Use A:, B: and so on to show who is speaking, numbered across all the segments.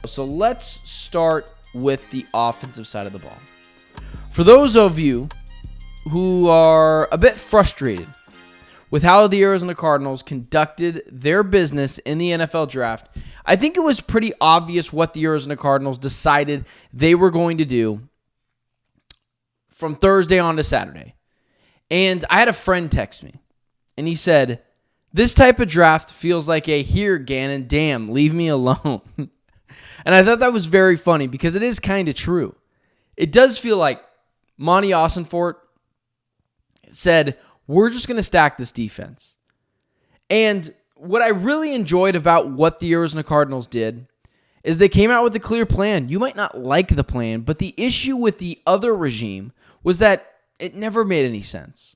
A: So let's start with the offensive side of the ball. For those of you who are a bit frustrated with how the Arizona Cardinals conducted their business in the NFL draft, I think it was pretty obvious what the Arizona Cardinals decided they were going to do from Thursday on to Saturday. And I had a friend text me, and he said, "This type of draft feels like a here, Gannon, damn, leave me alone." And I thought that was very funny because it is kind of true. It does feel like Monty Ossenfort said, we're just going to stack this defense. And what I really enjoyed about what the Arizona Cardinals did is they came out with a clear plan. You might not like the plan, but the issue with the other regime was that it never made any sense.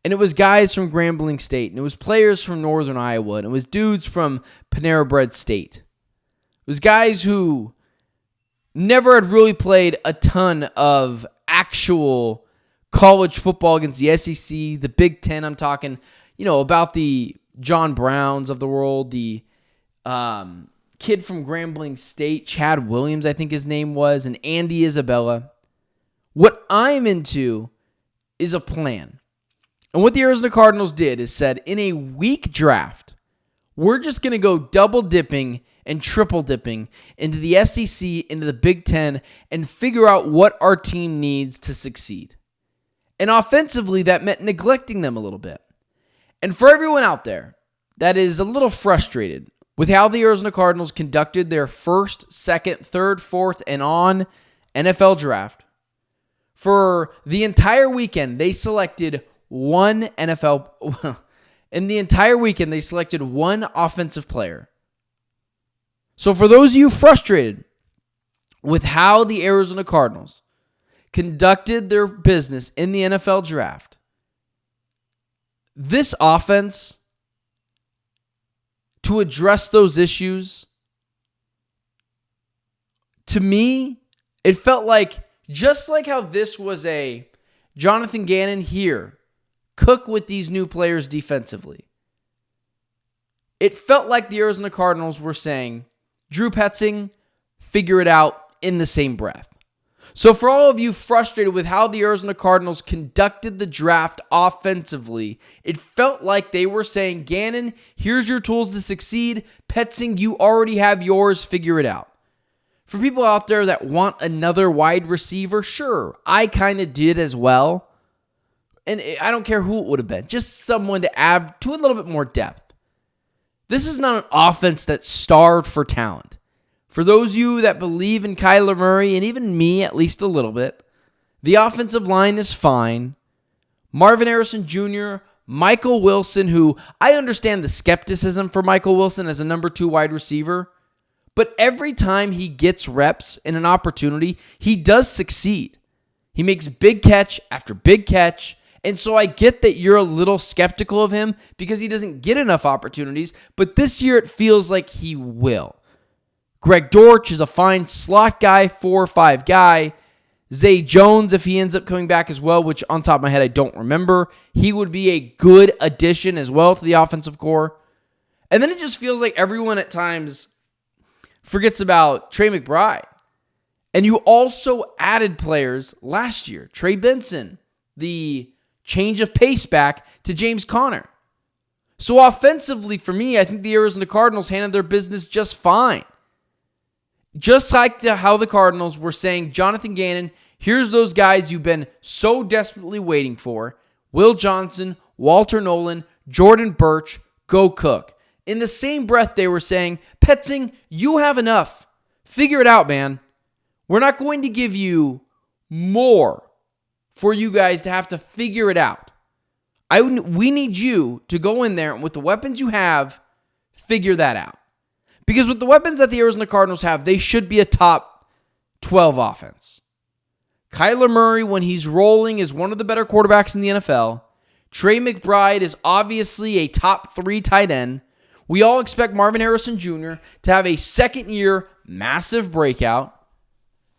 A: And it was guys from Grambling State, and it was players from Northern Iowa, and it was dudes from Panera Bread State. It was guys who never had really played a ton of actual college football against the SEC, the Big Ten. I'm talking, about the John Browns of the world, the kid from Grambling State, Chad Williams, I think his name was, and Andy Isabella. What I'm into is a plan. And what the Arizona Cardinals did is said, in a weak draft, we're just going to go double dipping and triple dipping into the SEC, into the Big Ten, and figure out what our team needs to succeed. And offensively, that meant neglecting them a little bit. And for everyone out there that is a little frustrated with how the Arizona Cardinals conducted their first, second, third, fourth, and on NFL draft, for the entire weekend, they selected one in the entire weekend, they selected one offensive player. So for those of you frustrated with how the Arizona Cardinals conducted their business in the NFL draft, this offense, to address those issues, to me, it felt like, just like how this was a Jonathan Gannon here, cook with these new players defensively. It felt like the Arizona Cardinals were saying, Drew Petzing, figure it out in the same breath. So for all of you frustrated with how the Arizona Cardinals conducted the draft offensively, it felt like they were saying, Gannon, here's your tools to succeed. Petzing, you already have yours. Figure it out. For people out there that want another wide receiver, sure, I kind of did as well. And I don't care who it would have been. Just someone to add to a little bit more depth. This is not an offense that's starved for talent. For those of you that believe in Kyler Murray, and even me at least a little bit, the offensive line is fine. Marvin Harrison Jr., Michael Wilson, who I understand the skepticism for Michael Wilson as a number 2 wide receiver, but every time he gets reps and an opportunity, he does succeed. He makes big catch after big catch. And so I get that you're a little skeptical of him because he doesn't get enough opportunities, but this year it feels like he will. Greg Dortch is a fine slot guy, 4 or 5 guy. Zay Jones, if he ends up coming back as well, which on top of my head I don't remember, he would be a good addition as well to the offensive core. And then it just feels like everyone at times forgets about Trey McBride. And you also added players last year. Trey Benson, the change of pace back to James Conner. So offensively, for me, I think the Arizona Cardinals handled their business just fine. Just like how the Cardinals were saying, Jonathan Gannon, here's those guys you've been so desperately waiting for. Will Johnson, Walter Nolan, Jordan Birch, go cook. In the same breath, they were saying, Petzing, you have enough. Figure it out, man. We're not going to give you more for you guys to have to figure it out. We need you to go in there and with the weapons you have, figure that out. Because with the weapons that the Arizona Cardinals have, they should be a top 12 offense. Kyler Murray, when he's rolling, is one of the better quarterbacks in the NFL. Trey McBride is obviously a top 3 tight end. We all expect Marvin Harrison Jr. to have a second-year massive breakout.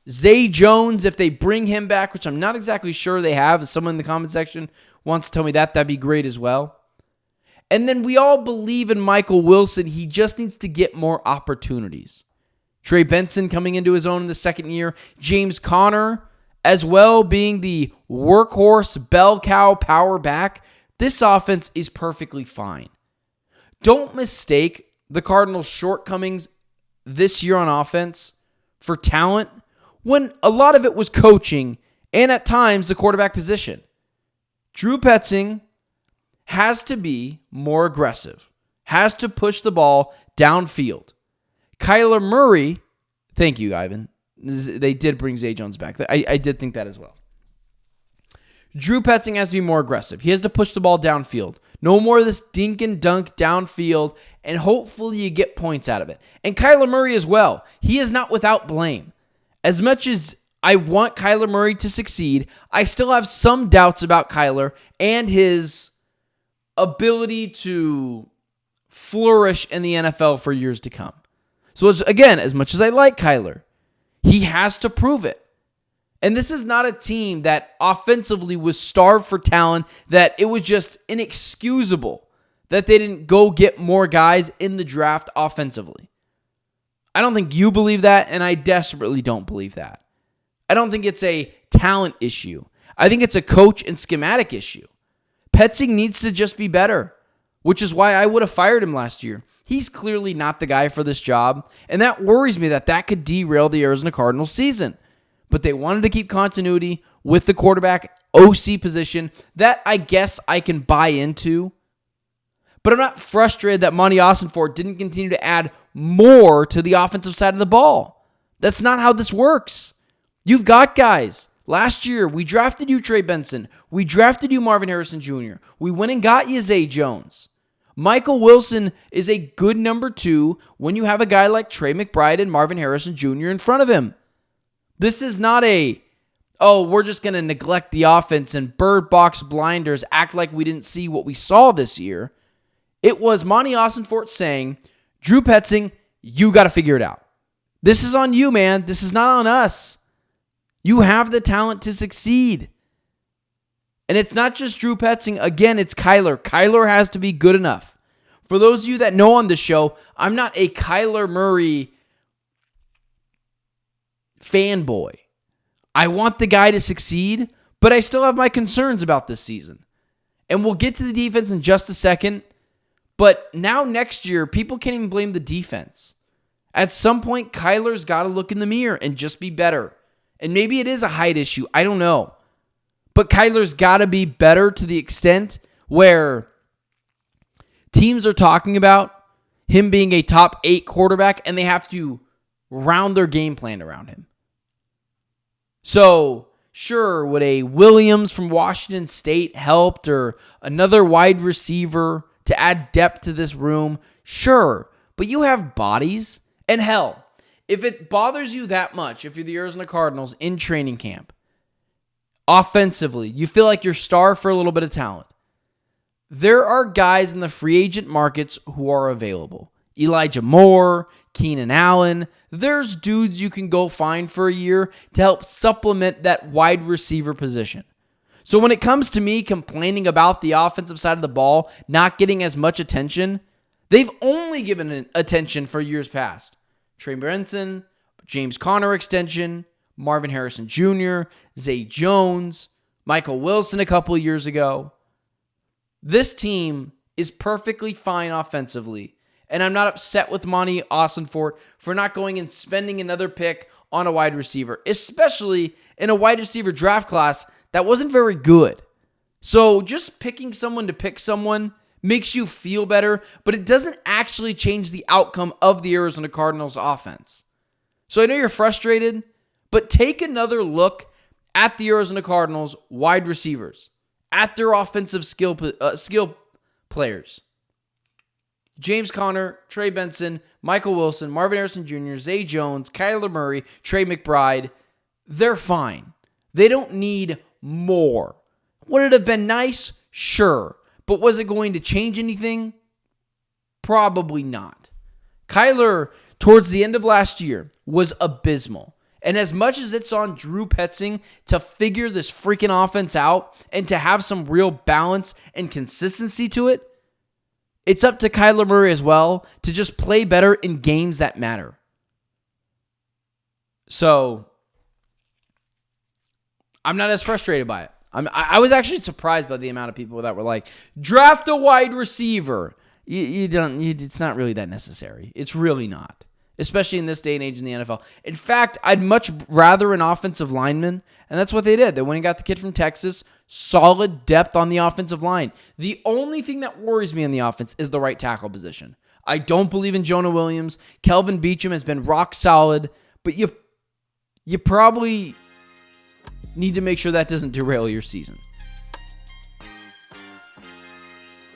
A: Zay Jones, if they bring him back, which I'm not exactly sure they have. If someone in the comment section wants to tell me that, that'd be great as well. And then we all believe in Michael Wilson. He just needs to get more opportunities. Trey Benson coming into his own in the second year. James Conner as well being the workhorse, bell cow, power back. This offense is perfectly fine. Don't mistake the Cardinals' shortcomings this year on offense for talent when a lot of it was coaching and at times the quarterback position. Drew Petzing has to be more aggressive, has to push the ball downfield. Kyler Murray, thank you, Ivan. They did bring Zay Jones back. I did think that as well. Drew Petzing has to be more aggressive. He has to push the ball downfield. No more of this dink and dunk downfield, and hopefully you get points out of it. And Kyler Murray as well. He is not without blame. As much as I want Kyler Murray to succeed, I still have some doubts about Kyler and his ability to flourish in the NFL for years to come. So again, as much as I like Kyler, he has to prove it. And this is not a team that offensively was starved for talent, that it was just inexcusable that they didn't go get more guys in the draft offensively. I don't think you believe that, and I desperately don't believe that. I don't think it's a talent issue. I think it's a coach and schematic issue. Petzing needs to just be better, which is why I would have fired him last year. He's clearly not the guy for this job, and that worries me that could derail the Arizona Cardinals season. But they wanted to keep continuity with the quarterback OC position. That I guess I can buy into. But I'm not frustrated that Monty Ossenfort didn't continue to add more to the offensive side of the ball. That's not how this works. You've got guys. Last year, we drafted you Trey Benson. We drafted you Marvin Harrison Jr. We went and got you Zay Jones. Michael Wilson is a good number 2 when you have a guy like Trey McBride and Marvin Harrison Jr. in front of him. This is not we're just going to neglect the offense and bird box blinders, act like we didn't see what we saw this year. It was Monty Ossenfort saying, Drew Petzing, you got to figure it out. This is on you, man. This is not on us. You have the talent to succeed. And it's not just Drew Petzing. Again, it's Kyler. Kyler has to be good enough. For those of you that know on the show, I'm not a Kyler Murray fanboy. I want the guy to succeed, but I still have my concerns about this season. And we'll get to the defense in just a second. But now next year, people can't even blame the defense. At some point, Kyler's got to look in the mirror and just be better. And maybe it is a height issue. I don't know. But Kyler's got to be better to the extent where teams are talking about him being a top 8 quarterback and they have to round their game plan around him. So, sure, would a Williams from Washington State helped, or another wide receiver to add depth to this room? Sure, but you have bodies. And hell, if it bothers you that much, if you're the Arizona Cardinals in training camp, offensively, you feel like you're starved for a little bit of talent, there are guys in the free agent markets who are available. Elijah Moore, Keenan Allen. There's dudes you can go find for a year to help supplement that wide receiver position. So when it comes to me complaining about the offensive side of the ball not getting as much attention, they've only given it attention for years past. Trey Benson, James Conner extension, Marvin Harrison Jr., Zay Jones, Michael Wilson a couple years ago. This team is perfectly fine offensively. And I'm not upset with Monty Ossenfort for not going and spending another pick on a wide receiver, especially in a wide receiver draft class that wasn't very good. So just picking someone to pick someone makes you feel better, but it doesn't actually change the outcome of the Arizona Cardinals offense. So I know you're frustrated, but take another look at the Arizona Cardinals wide receivers, at their offensive skill players. James Conner, Trey Benson, Michael Wilson, Marvin Harrison Jr., Zay Jones, Kyler Murray, Trey McBride, they're fine. They don't need more. Would it have been nice? Sure. But was it going to change anything? Probably not. Kyler, towards the end of last year, was abysmal. And as much as it's on Drew Petzing to figure this freaking offense out and to have some real balance and consistency to it, it's up to Kyler Murray as well to just play better in games that matter. So I'm not as frustrated by it. I was actually surprised by the amount of people that were like, draft a wide receiver. It's not really that necessary. It's really not, especially in this day and age in the NFL. In fact, I'd much rather an offensive lineman, and that's what they did. They went and got the kid from Texas, solid depth on the offensive line. The only thing that worries me on the offense is the right tackle position. I don't believe in Jonah Williams. Kelvin Beachum has been rock solid, but you probably need to make sure that doesn't derail your season.